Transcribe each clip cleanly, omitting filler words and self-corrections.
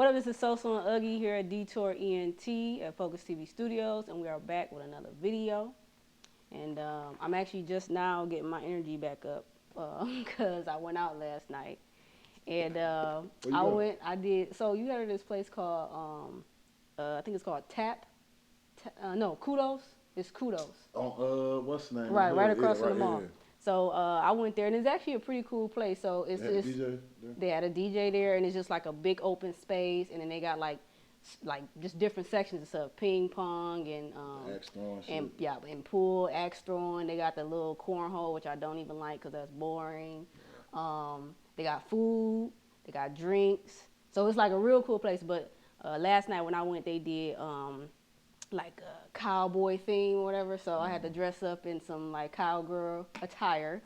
What up, this is Soso and Uggy here at Detour ENT at Focus TV Studios, and we are back with another video. And I'm actually just now getting my energy back up because I went out last night. And I did, so you heard of this place called, I think it's called no, Kudos. It's Kudos. On, what's the name? Right across from the mall. Yeah. So I went there, and it's actually a pretty cool place. So it's they had a DJ there, and it's just like a big open space, and then they got like just different sections of stuff, ping pong and pool, axe throwing. They got the little cornhole, which I don't even like because that's boring. They got food, they got drinks, so it's like a real cool place. But last night when I went, they did like a cowboy theme or whatever, so I had to dress up in some like cowgirl attire.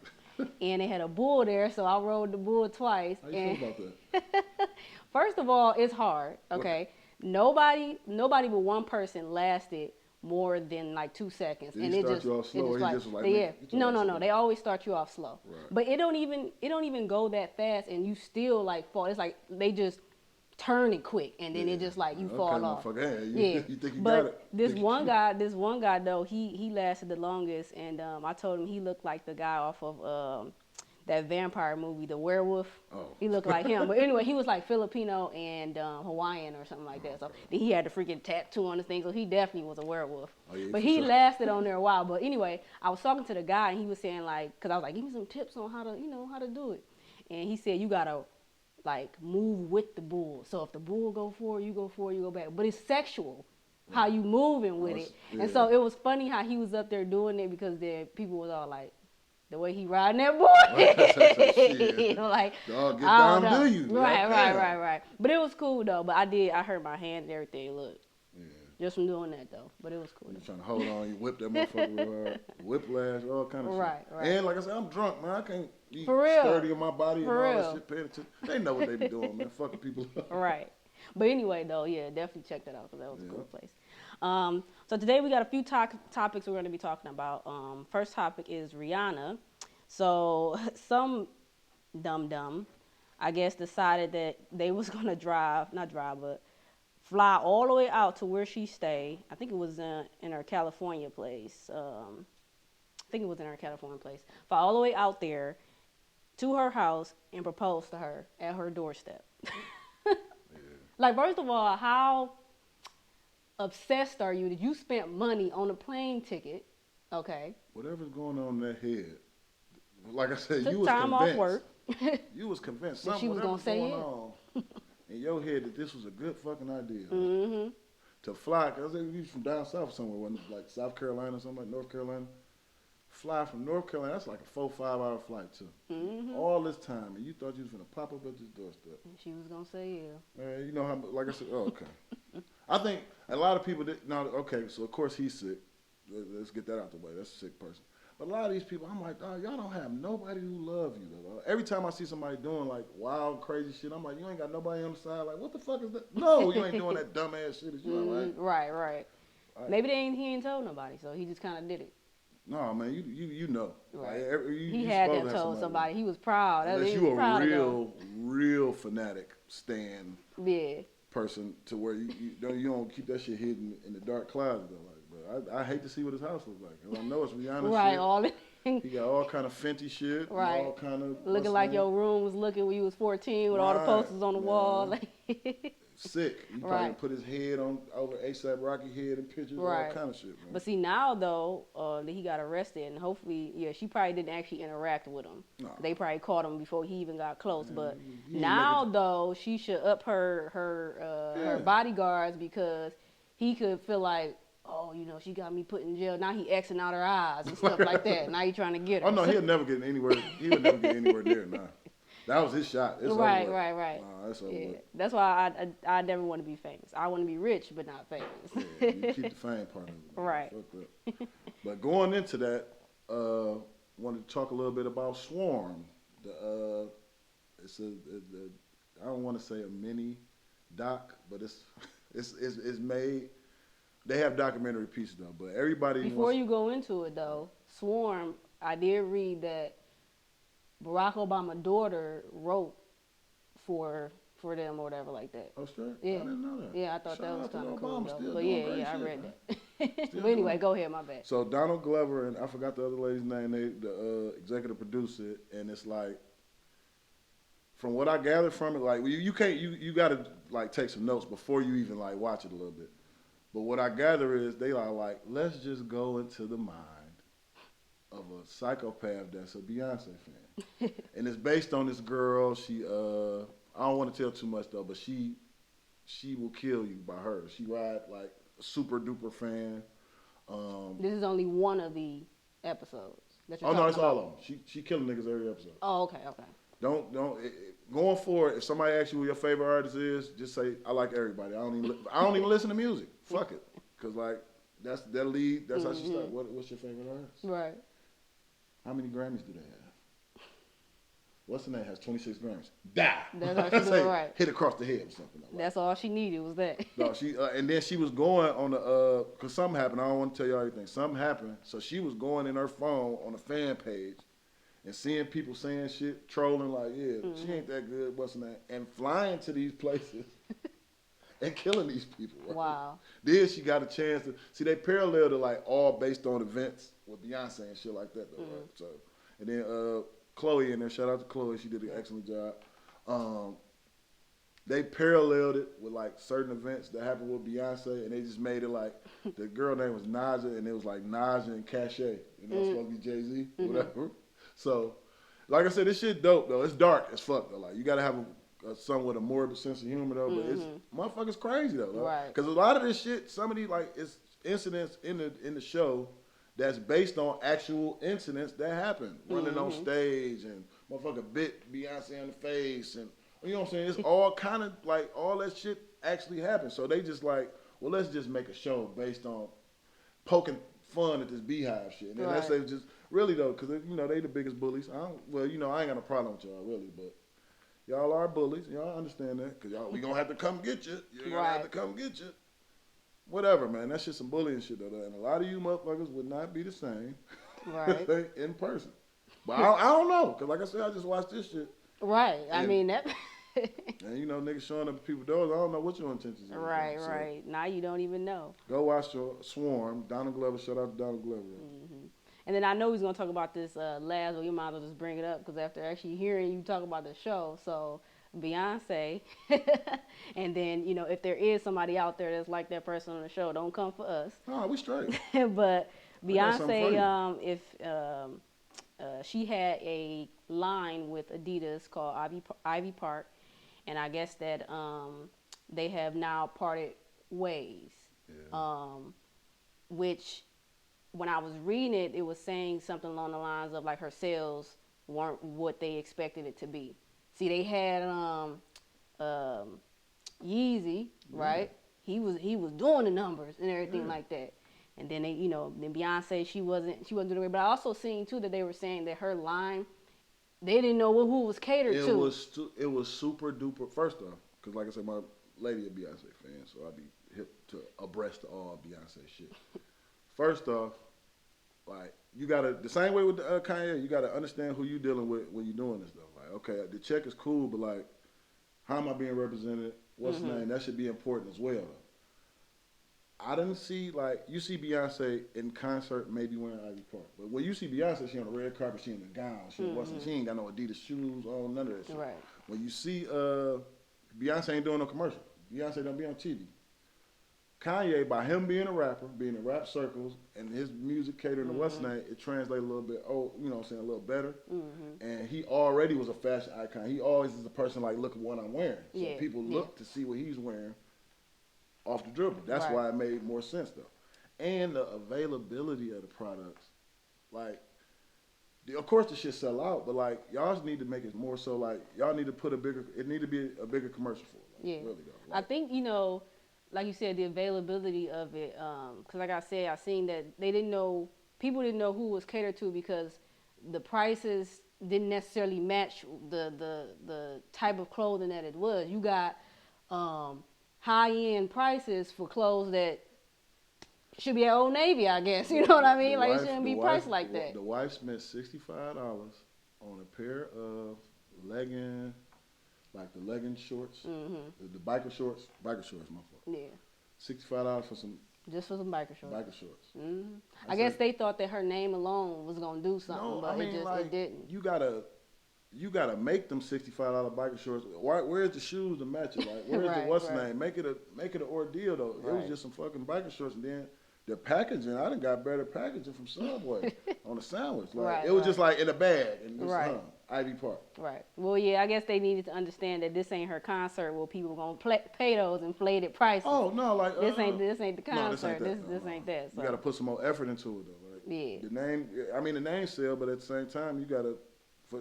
And they had a bull there, so I rode the bull twice. How you feel about that? First of all, it's hard, okay? Nobody but one person lasted more than like 2 seconds. Did he start you off slow, or he just was like, no, they always start you off slow. Right. But it don't even go that fast, and you still like fall. It's like they just turn it quick, and then it just like you fall off. You think you but got it? This one guy though, he lasted the longest, and I told him he looked like the guy off of that vampire movie, The Werewolf. Oh. He looked like him. But anyway, he was like Filipino and Hawaiian or something like that. So then he had the freaking tattoo on his thing, so he definitely was a werewolf. Oh, yeah, but he lasted on there a while. But anyway, I was talking to the guy, and he was saying like, because I was like, give me some tips on how to do it. And he said you gotta like move with the bull. So if the bull go forward, you go back. But it's sexual, how you moving with it. Yeah. And so it was funny how he was up there doing it, because the people was all like, the way he riding that boy. You know, like, dog, get down to you. Right. But it was cool though. But I hurt my hand and everything. Look. Yeah. Just from doing that though. But it was cool. You trying to hold on, you whip that motherfucker with whiplash, all kind of shit. Right. And like I said, I'm drunk, man. I can't be real. sturdy in my body and all that shit. Paying attention. They know what they be doing, man. Fucking people up. Right. But anyway though, yeah, definitely check that out because that was a cool place. So today we got a few topics we're going to be talking about. First topic is Rihanna. So some dumb, I guess, decided that they was going to fly all the way out to where she stay. I think it was in her California place. Fly all the way out there to her house and propose to her at her doorstep. Yeah. Like, first of all, how obsessed are you that you spent money on a plane ticket? Okay. Whatever's going on in that head. Like I said, Took you was time convinced. Off work. You was convinced something she was going on in your head that this was a good fucking idea. Mm-hmm. To fly, because you from down south somewhere, wasn't it? Like South Carolina or something, like North Carolina. Fly from North Carolina, that's like a 4-5 hour flight too. Mm-hmm. All this time, and you thought you was gonna pop up at this doorstep. And she was gonna say yeah. Man, you know how, like I said, okay. I think a lot of people so of course he's sick. Let's get that out the way. That's a sick person. But a lot of these people, I'm like, dog, y'all don't have nobody who love you. Though. Every time I see somebody doing like wild, crazy shit, I'm like, you ain't got nobody on the side. Like, what the fuck is that? No, you ain't doing that dumb ass shit. Right. Maybe he ain't told nobody, so he just kind of did it. No, man, you know. Right. Like, he had to have told somebody. He was proud. Unless you a real fanatic stan person to where you don't keep that shit hidden in the dark closet though. Like, but I hate to see what his house looks like. Cause I know it's Rihanna shit. He got all kind of Fenty shit. Right. All kind of looking like your room was looking when you was 14 with all the posters on the wall. Sick. He probably put his head over ASAP Rocky head and pictures, all kind of shit. Man. But see now though, that he got arrested, and hopefully, she probably didn't actually interact with him. No. They probably caught him before he even got close. But now though, she should up her bodyguards, because he could feel like, oh, she got me put in jail. Now he Xing out her eyes and stuff like that. Now he trying to get her. Oh no, he'll never get anywhere. He would never get anywhere near now. That was his shot. It's right. Nah, that's over. Yeah. That's why I never want to be famous. I want to be rich, but not famous. Yeah, you keep the fame part of it. Man. Right. But going into that, wanted to talk a little bit about Swarm. I don't want to say a mini doc, but it's made. They have documentary pieces though, but everybody. Before you go into it though, Swarm, I did read that Barack Obama's daughter wrote for for them or whatever like that. Oh, straight? Yeah. I didn't know that. Yeah, I thought that was kind of cool though. But yeah, I read that. But anyway, go ahead, my bad. So Donald Glover and I forgot the other lady's name. They the executive producer it, and it's like, from what I gathered from it, like you can't you got to like take some notes before you even like watch it a little bit. But what I gather is they are like, let's just go into the mind of a psychopath that's a Beyonce fan, and it's based on this girl. She I don't want to tell too much though, but she will kill you by her. She ride like a super duper fan. This is only one of the episodes that you're talking about. Oh no, it's all of them. She killing niggas every episode. Oh, okay. Don't going forward. If somebody asks you who your favorite artist is, just say I like everybody. I don't even listen to music. Fuck it, cause like that's their lead. That's how she started. What's your favorite artist? Right. How many Grammys do they have? What's the name? Has 26 Grammys. Die. That's all she doing, right. Hit across the head or something. Like that's all she needed was that. No, she and then she was going on the cause something happened. I don't want to tell you everything. Something happened, so she was going in her phone on the fan page. And seeing people saying shit, trolling like, she ain't that good, what's her name? And flying to these places and killing these people. Right? Wow. Then she got a chance to, see, they paralleled it like all based on events with Beyonce and shit like that though, right? So, and then Chloe in there, shout out to Chloe, she did an excellent job. They paralleled it with like certain events that happened with Beyonce, and they just made it like, the girl name was Naja, and it was like Naja and Cache, you know, it's supposed to be Jay-Z, whatever. So, like I said, this shit dope though. It's dark as fuck though. Like you gotta have a somewhat a morbid sense of humor though. But it's motherfuckers crazy though. Right. Because a lot of this shit, some of these like it's incidents in the show that's based on actual incidents that happened. Running on stage and motherfucker bit Beyonce in the face and you know what I'm saying. It's all kind of like all that shit actually happened. So they just like, well, let's just make a show based on poking fun at this Beehive shit. And then that's they just. Really though, because you know they the biggest bullies. I ain't got no problem with y'all really, but y'all are bullies. Y'all understand that? Because we gonna have to come get you. You're gonna have to come get you. Whatever, man. That's just some bullying shit though. And a lot of you motherfuckers would not be the same, right, in person. But I don't know, because like I said, I just watched this shit. Right. I mean that. And you know, niggas showing up at people's doors. I don't know what your intentions are. Right, right. So, now you don't even know. Go watch your Swarm. Donald Glover. Shout out to Donald Glover. And then I know he's going to talk about this last, well, you might as well just bring it up because after actually hearing you talk about the show, so Beyonce, and then, you know, if there is somebody out there that's like that person on the show, don't come for us. No, we straight. But Beyonce, she had a line with Adidas called Ivy Park, and I guess that they have now parted ways, which... When I was reading it, it was saying something along the lines of like her sales weren't what they expected it to be. See, they had Yeezy, right? He was doing the numbers and everything like that. And then then Beyonce, she wasn't doing it. But I also seen too that they were saying that her line, they didn't know who it was catered to. It was super duper. First off, because like I said, my lady a Beyonce fan, so I'd be hip to abreast of all Beyonce shit. First off, like you gotta the same way with Kanye, you gotta understand who you dealing with when you're doing this stuff. Like, okay, the check is cool, but like, how am I being represented? What's the name? That should be important as well. I didn't see like you see Beyonce in concert, maybe wearing Ivy Park, but when you see Beyonce, she on the red carpet, she in a gown, she ain't got no Adidas shoes on, none of that shit. Right. When you see Beyonce ain't doing no commercial, Beyonce don't be on TV. Kanye, by him being a rapper, being in rap circles, and his music catering to what's name, it translates a little bit, you know what I'm saying, a little better. And he already was a fashion icon. He always is a person like, look at what I'm wearing. So people look to see what he's wearing off the dribble. That's why it made more sense, though. And the availability of the products. Like, of course the shit sell out, but like, y'all just need to make it more so like, y'all need to put it need to be a bigger commercial for it. Like, really, though. Like, I think, like you said, the availability of it, because like I said, I seen that people didn't know who it was catered to because the prices didn't necessarily match the type of clothing that it was. You got high-end prices for clothes that should be at Old Navy, I guess. You know what I mean? Like, it shouldn't be priced like that. The wife spent $65 on a pair of leggings, like the legging shorts, the biker shorts, my fault. Yeah. $65 for some. Just for some biker shorts. Biker shorts. I guess they thought that her name alone was gonna do something, but it didn't. You gotta make them $65 biker shorts. Where's the shoes to match it? Like, where's the what's name? Make it an ordeal though. It was just some fucking biker shorts, and then the packaging. I done got better packaging from Subway on the sandwich. Like it was just like in a bag and just Ivy Park. Right. Well, yeah, I guess they needed to understand that this ain't her concert where people gonna pay those inflated prices. Oh no, like this ain't the concert. This ain't that. So. You gotta put some more effort into it though. Like, yeah. The name sell, but at the same time, you gotta,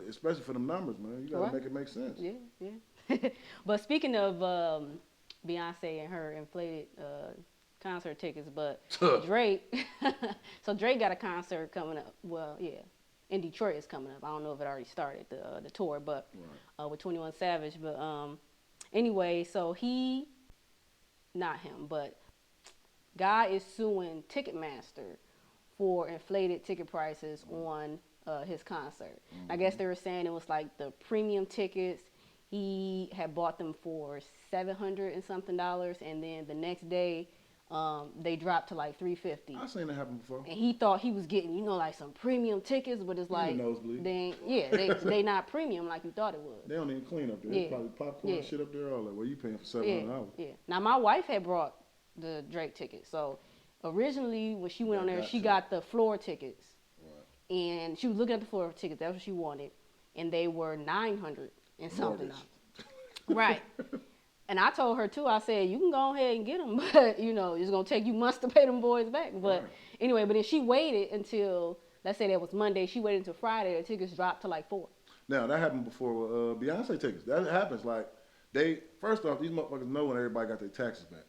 especially for them numbers, man, you gotta make it make sense. Yeah. But speaking of Beyonce and her inflated concert tickets, but Drake. So Drake got a concert coming up. Well, yeah. In Detroit is coming up. I don't know if it already started the tour, but with 21 Savage. But anyway, so not him, but guy is suing Ticketmaster for inflated ticket prices on his concert. I guess they were saying it was like the premium tickets. He had bought them for $700 and something, and then the next day. They dropped to like $350. I've seen that happen before. And he thought he was getting, like some premium tickets, but it's like they not premium like you thought it was. They don't even clean up there. They probably popcorn shit up there all that. Well, you paying for $700. Yeah. Now my wife had brought the Drake ticket. So originally when she went on there, she got the floor tickets. Right. And she was looking at the floor tickets. That's what she wanted. And they were $900 and something. Right. And I told her, too, I said, you can go ahead and get them, but, it's going to take you months to pay them boys back. But anyway, but then she waited until, let's say that was Monday, she waited until Friday, the tickets dropped to like $4. Now, that happened before with Beyonce tickets. That happens, like, first off, these motherfuckers know when everybody got their taxes back.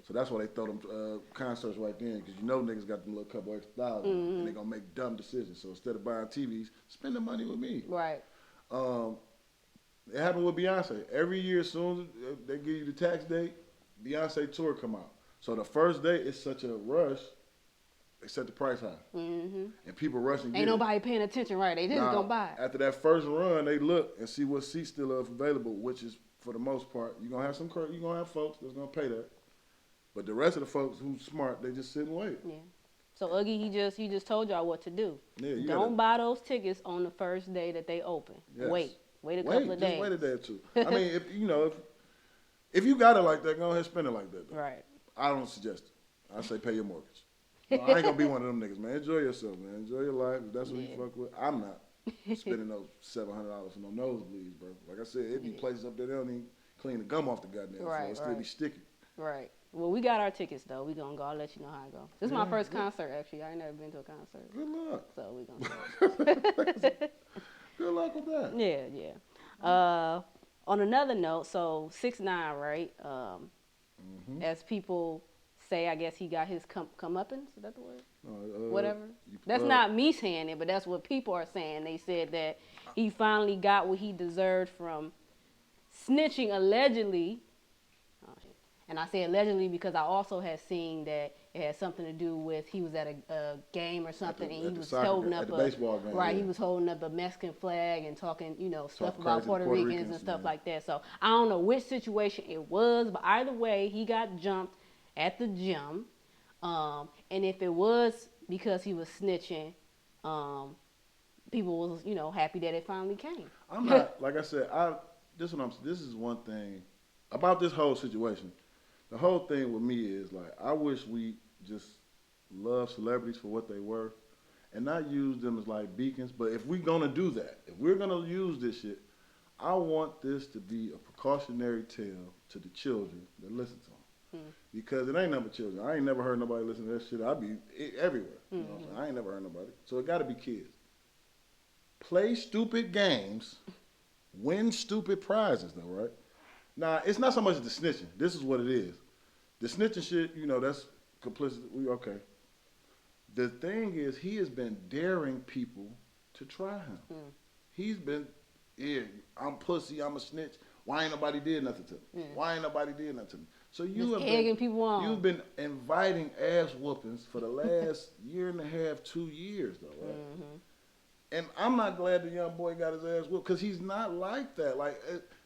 So that's why they throw them concerts right then, because niggas got them little couple extra dollars, and they're going to make dumb decisions. So instead of buying TVs, spend the money with me. Right. It happened with Beyonce. Every year, as soon as they give you the tax date, Beyonce tour come out. So the first day, it's such a rush, they set the price high. And people rushing. Ain't nobody paying attention, right? They just gonna buy it. After that first run, they look and see what seats still are available, which is, for the most part, you're going to have folks that's going to pay that. But the rest of the folks who's smart, they just sit and wait. Yeah. So Uggy, he just told y'all what to do. Yeah, don't buy those tickets on the first day that they open. Yes. Wait a couple of days. Just wait a day or two. I mean, if you got it like that, go ahead and spend it like that. Though. Right. I don't suggest it. I say pay your mortgage. No, I ain't gonna be one of them niggas, man. Enjoy yourself, man. Enjoy your life. If that's what you fuck with. I'm not spending those $700 for no nosebleeds, bro. Like I said, it be places up there they don't even clean the gum off the goddamn floor. It still be sticky. Right. Well, we got our tickets though. We gonna go. I'll let you know how it goes. This is my first concert actually. I ain't never been to a concert. Good luck. So we gonna. Good luck with that. Yeah. On another note, so 6ix9ine, right? As people say, I guess he got his comeuppance. Is that the word? Whatever. That's not me saying it, but that's what people are saying. They said that he finally got what he deserved from snitching allegedly. And I say allegedly because I also had seen that it had something to do with he was at a game or something and he was holding up a baseball game, he was holding up a Mexican flag and talking, stuff about Puerto Ricans and stuff like that. So I don't know which situation it was, but either way, he got jumped at the gym. And if it was because he was snitching, people was, happy that it finally came. I'm not, like I said, this is one thing about this whole situation. The whole thing with me is, like, I wish we just love celebrities for what they were and not use them as, like, beacons. But if we're going to do that, if we're going to use this shit, I want this to be a precautionary tale to the children that listen to them. Because it ain't nothing but children. I ain't never heard nobody listen to that shit. I be everywhere. You know what I'm saying? I ain't never heard nobody. So it got to be kids. Play stupid games, win stupid prizes, though, right? Now, it's not so much the snitching. This is what it is. The snitching shit, that's complicit. Okay. The thing is, he has been daring people to try him. He's been, I'm pussy, I'm a snitch. Why ain't nobody did nothing to me? Why ain't nobody did nothing to me? So you've been inviting ass whoopings for the last year and a half, 2 years, though, right? And I'm not glad the young boy got his ass whooped because he's not like that. Like,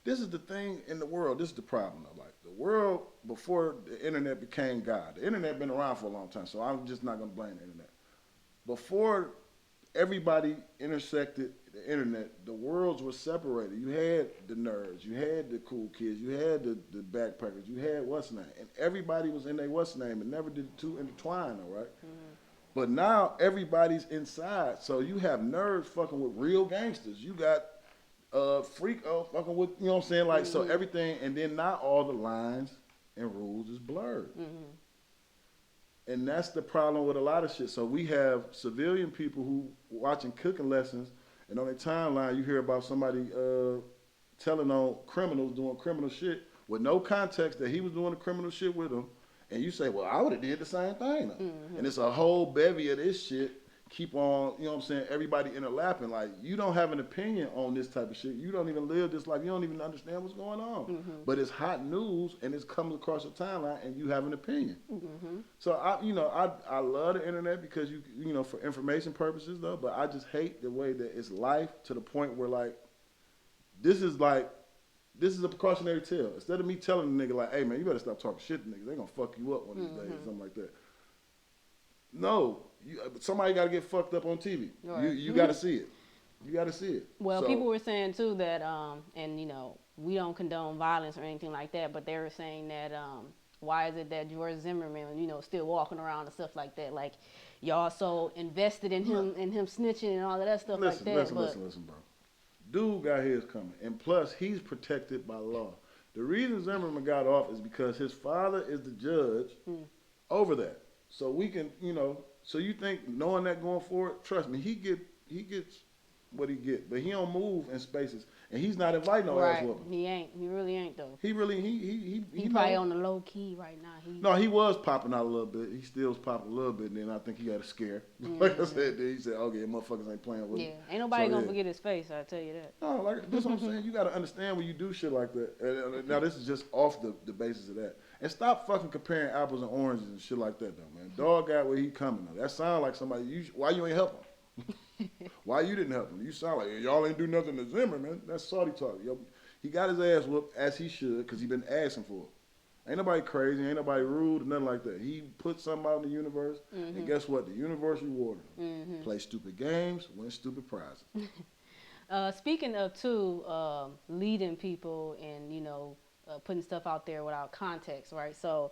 this is the thing in the world. This is the problem, though. Like, the world before the internet became God. The internet been around for a long time, so I'm just not going to blame the internet. Before everybody intersected the internet, the worlds were separated. You had the nerds, you had the cool kids, you had the backpackers, you had what's name, and everybody was in their what's name and never did the two intertwine, all right? Mm-hmm. But now everybody's inside, so you have nerds fucking with real gangsters. You got freak fucking with, you know what I'm saying? Like, so everything, and then not all the lines and rules is blurred. And that's the problem with a lot of shit. So we have civilian people who watching cooking lessons, and on their timeline you hear about somebody telling on criminals doing criminal shit with no context that he was doing the criminal shit with them. And you say, well, I would have did the same thing. And it's a whole bevy of this shit. Keep on, you know what I'm saying, everybody interlapping. Like, you don't have an opinion on this type of shit. You don't even live this life. You don't even understand what's going on. But it's hot news, and it's coming across your timeline, and you have an opinion. So, I love the internet because, you know, for information purposes, though, but I just hate the way that it's life to the point where, like, this is a precautionary tale. Instead of me telling the nigga, like, hey, man, you better stop talking shit to niggas. They're going to fuck you up one of these days or something like that. No. Somebody got to get fucked up on TV. Right. You got to see it. You got to see it. Well, people were saying, too, that, and, you know, we don't condone violence or anything like that, but they were saying that why is it that George Zimmerman, you know, still walking around and stuff like that? Like, y'all so invested in him snitching and all of that stuff like that. Listen, bro. Dude got his coming. And plus, he's protected by law. The reason Zimmerman got off is because his father is the judge over that. So we can, you know, so you think knowing that going forward, trust me, he gets what he get, but he don't move in spaces, and he's not inviting no ass whooping. He ain't. He really ain't though. He probably on the low key right now. No, he was popping out a little bit. He still was popping a little bit, and then I think he got a scare. Like I said, then he said, "Okay, motherfuckers ain't playing with me." Yeah, ain't nobody gonna forget his face. I tell you that. No, like this, what I'm saying. You got to understand when you do shit like that. Now this is just off the basis of that. And stop fucking comparing apples and oranges and shit like that, though, man. Dog got where he coming, though. That sound like somebody. Why you ain't help him? Why you didn't help him? You sound like y'all ain't do nothing to Zimmer, man. That's Saudi talk. Yo, he got his ass whooped as he should because he been asking for it. Ain't nobody crazy, ain't nobody rude or nothing like that. He put something out in the universe, and guess what? The universe rewarded him. Play stupid games, win stupid prizes. Speaking of leading people and, you know, putting stuff out there without context, right? So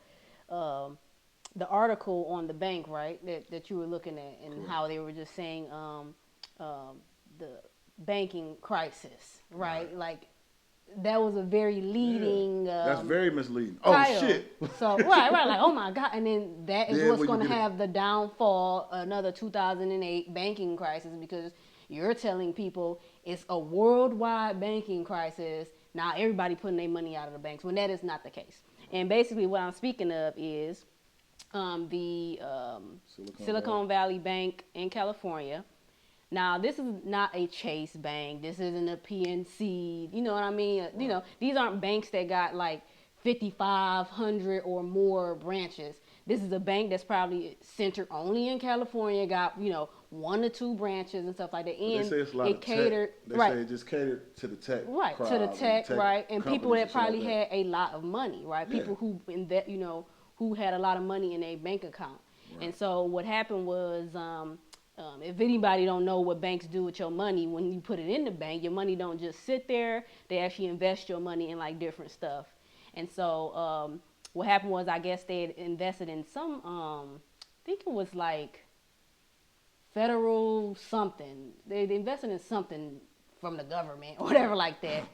the article on the bank, right, that you were looking at, and how they were just saying the banking crisis, right? Like, that was a very leading that's very misleading. Title. Oh shit. So right, like, oh my God. And then that is what's going to have the downfall, another 2008 banking crisis, because you're telling people it's a worldwide banking crisis. Now everybody putting their money out of the banks, when that is not the case. And basically what I'm speaking of is the Silicon Valley Bank in California. Now, this is not a Chase Bank. This isn't a PNC. You know what I mean? You know, these aren't banks that got like 5,500 or more branches. This is a bank that's probably centered only in California, got, you know, 1 or 2 branches and stuff like that. And they say it's a lot of catered, tech. They say it just catered to the tech crowd, to the tech, right? And people that probably had a lot of money, right? Yeah. People who who had a lot of money in a bank account. Right. And so what happened was, if anybody don't know what banks do with your money, when you put it in the bank, your money don't just sit there. They actually invest your money in like different stuff. And so what happened was, I guess they had invested in some, I think it was like federal something. They invested in something from the government or whatever like that.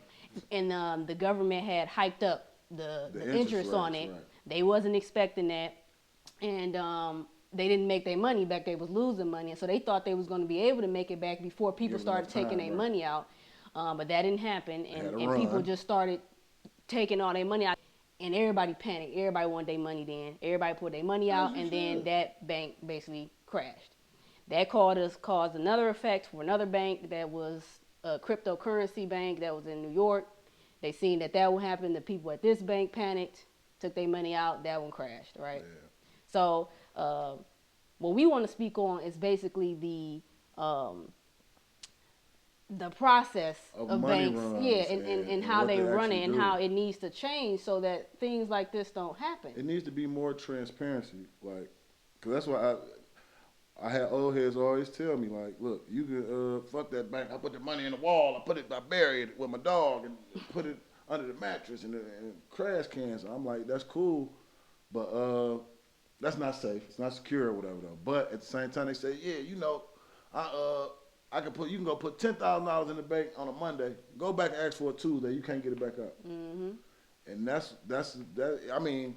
And the government had hiked up the interest on it. Right. They wasn't expecting that. And they didn't make their money back. They was losing money. And so they thought they was going to be able to make it back before people started taking their money out. But that didn't happen. And people just started taking all their money out. And everybody panicked. Everybody wanted their money then. Everybody put their money out. And then that bank basically crashed. That caused another effect for another bank that was a cryptocurrency bank that was in New York. They seen that would happen. The people at this bank panicked, took their money out. That one crashed, right? Yeah. So what we want to speak on is basically the the process of banks, and how they run it and how it needs to change so that things like this don't happen. It needs to be more transparency, like, cause that's why I had old heads always tell me, like, look, you can fuck that bank. I put the money in the wall. I buried it with my dog and put it under the mattress and trash cans. I'm like, that's cool, but that's not safe. It's not secure or whatever though. But at the same time, they say, yeah, you know, you can go put $10,000 in the bank on a Monday. Go back and ask for it Tuesday. You can't get it back up. Mm-hmm. And that's I mean,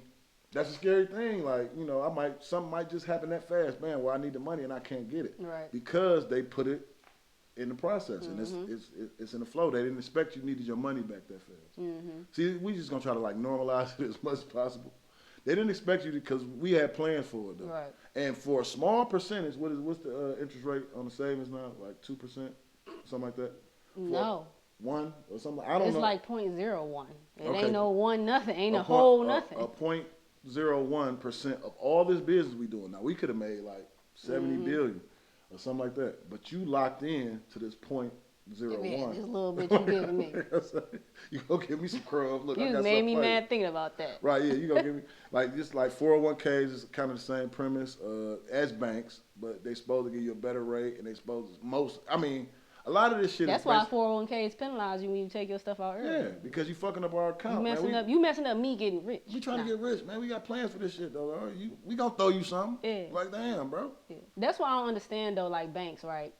that's a scary thing. Like, you know, something might just happen that fast, man. Where I need the money and I can't get it, right? Because they put it in the process, and it's in the flow. They didn't expect you needed your money back that fast. Mm-hmm. See, we just gonna try to like normalize it as much as possible. They didn't expect you because we had plans for it though. Right. And for a small percentage, what's the interest rate on the savings now? Like 2%, something like that. No. 1 or something. I don't know. It's like 0.01. It ain't no one nothing. Ain't a whole nothing. A 0.01% of all this business we doing. Now we could have made like 70 billion or something like that, but you locked in to this 0.01. This little bit you giving me. You gonna give me some crumbs. Look, you made me mad thinking about that. Right? Yeah, you gonna give me like 401ks is kind of the same premise as banks, but they supposed to give you a better rate, and they supposed to a lot of this shit. That's why 401ks penalize you when you take your stuff out early. Yeah, because you fucking up our account. You messing up me getting rich. We trying to get rich, man. We got plans for this shit though. We gonna throw you something. Yeah. Like damn, bro. Yeah. That's why I don't understand though, like banks, right?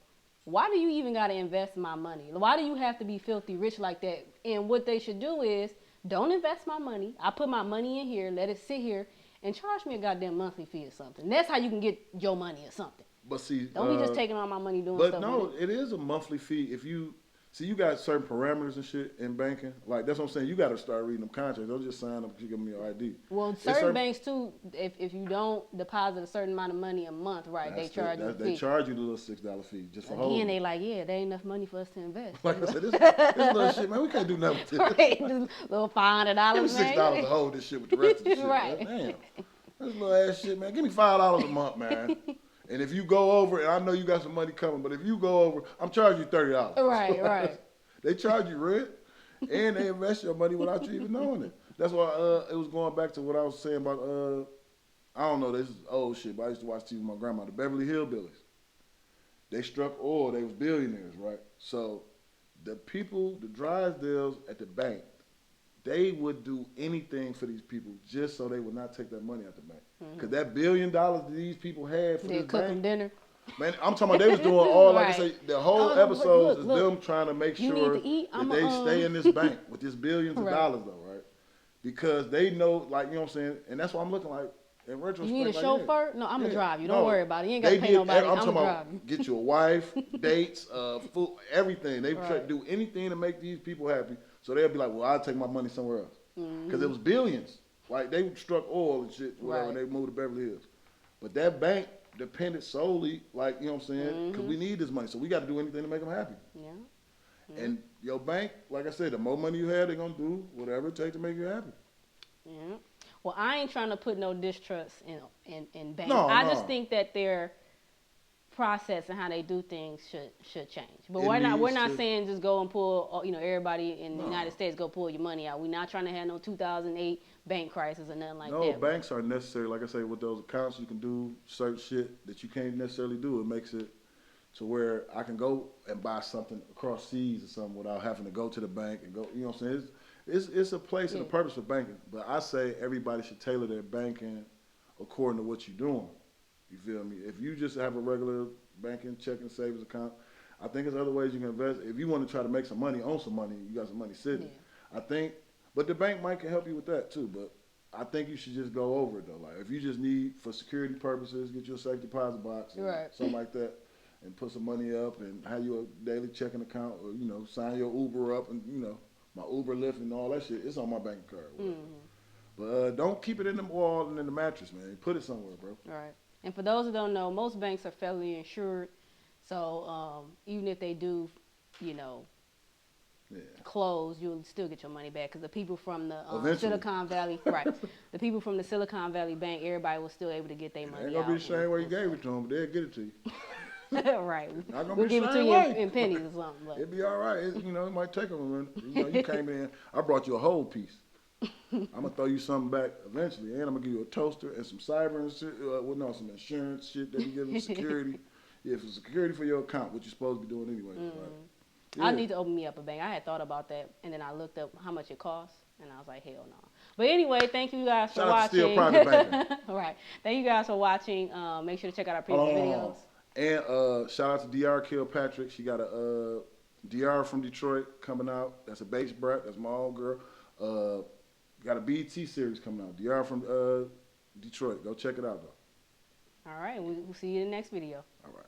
Why do you even gotta invest my money? Why do you have to be filthy rich like that? And what they should do is don't invest my money. I put my money in here, let it sit here, and charge me a goddamn monthly fee or something. That's how you can get your money or something. But see, don't be just taking all my money doing stuff. But no, it is a monthly fee. If you you got certain parameters and shit in banking. Like that's what I'm saying. You got to start reading them contracts. Don't just sign up because you give me your ID. Well, certain banks too. If you don't deposit a certain amount of money a month, right? They charge you. They charge you the little $6 fee just for holding. Again, they like, yeah, there ain't enough money for us to invest. Like I said, this little shit, man. We can't do nothing with this. Right, just little $500. Give me $6 to hold this shit with the rest of the shit. Right. Man. Damn. This little ass shit, man. Give me $5 a month, man. And if you go over, and I know you got some money coming, but if you go over, I'm charging you $30. Right, right. They charge you rent, and they invest your money without you even knowing it. That's why it was going back to what I was saying about, I don't know, this is old shit, but I used to watch TV with my grandma, the Beverly Hillbillies. They struck oil. They was billionaires, right? So the people, the Drysdales at the bank, they would do anything for these people just so they would not take that money out the bank. Because that $1 billion that these people had for this cook bank. them dinner. Man, I'm talking about they was doing all, like I say, the whole episodes is them trying to make sure that they stay in this bank with this billions of dollars though, right? Because they know, like, you know what I'm saying? And that's why I'm looking like, in retrospect. You need a chauffeur? No, I'm going to drive you. Don't worry about it. You ain't got to pay nobody. I'm talking about get you a wife, dates, food, everything. They try to do anything to make these people happy. So they'll be like, well, I'll take my money somewhere else. Because it was billions. Like, they struck oil and shit, whatever, and they moved to Beverly Hills. But that bank depended solely, like, you know what I'm saying? Because we need this money. So we got to do anything to make them happy. Yeah. And your bank, like I said, the more money you have, they're going to do whatever it takes to make you happy. Yeah. Well, I ain't trying to put no distrust in banks. I just think that their process and how they do things should change. But we're not saying just go and pull, everybody in the United States go pull your money out. We're not trying to have no 2008 bank crisis or nothing like that. No, banks are necessary. Like I say, with those accounts, you can do certain shit that you can't necessarily do. It makes it to where I can go and buy something across seas or something without having to go to the bank and go, you know what I'm saying? It's a place and a purpose for banking. But I say everybody should tailor their banking according to what you're doing. You feel me? If you just have a regular banking, checking, savings account, I think there's other ways you can invest. If you want to try to make some money, own some money, you got some money sitting. Yeah. I think, but the bank might can help you with that too. But I think you should just go over it though. Like if you just need for security purposes, get you a safe deposit box, something like that, and put some money up and have you a daily checking account, or sign your Uber up and my Uber, Lyft, and all that shit. It's on my bank card. But don't keep it in the wall and in the mattress, man. Put it somewhere, bro. Right. And for those who don't know, most banks are federally insured. So even if they do, close, you'll still get your money back. Because the people from the Silicon Valley, the people from the Silicon Valley Bank, everybody was still able to get their money out. Ain't gonna be the same way you gave it to them, but they'll get it to you. Right. Not gonna we'll be give it to you in pennies or something. But. It'd be all right. It might take them a minute. You came in. I brought you a whole piece. I'm gonna throw you something back eventually, and I'm gonna give you a toaster and some cyber and shit. Some insurance shit that you give them security. Yeah, for security for your account, what you're supposed to be doing anyway. Right? Yeah. I need to open me up a bank. I had thought about that, and then I looked up how much it costs, and I was like, hell no. But anyway, thank you guys for watching. Shout out to Steel Private Banking. Right. Thank you guys for watching. Make sure to check out our previous videos. And shout out to Dr. Kilpatrick. She got a Dr. from Detroit coming out. That's a bass brat. That's my old girl. Got a BET series coming out. Dr. from Detroit. Go check it out, though. All right. We'll see you in the next video. All right.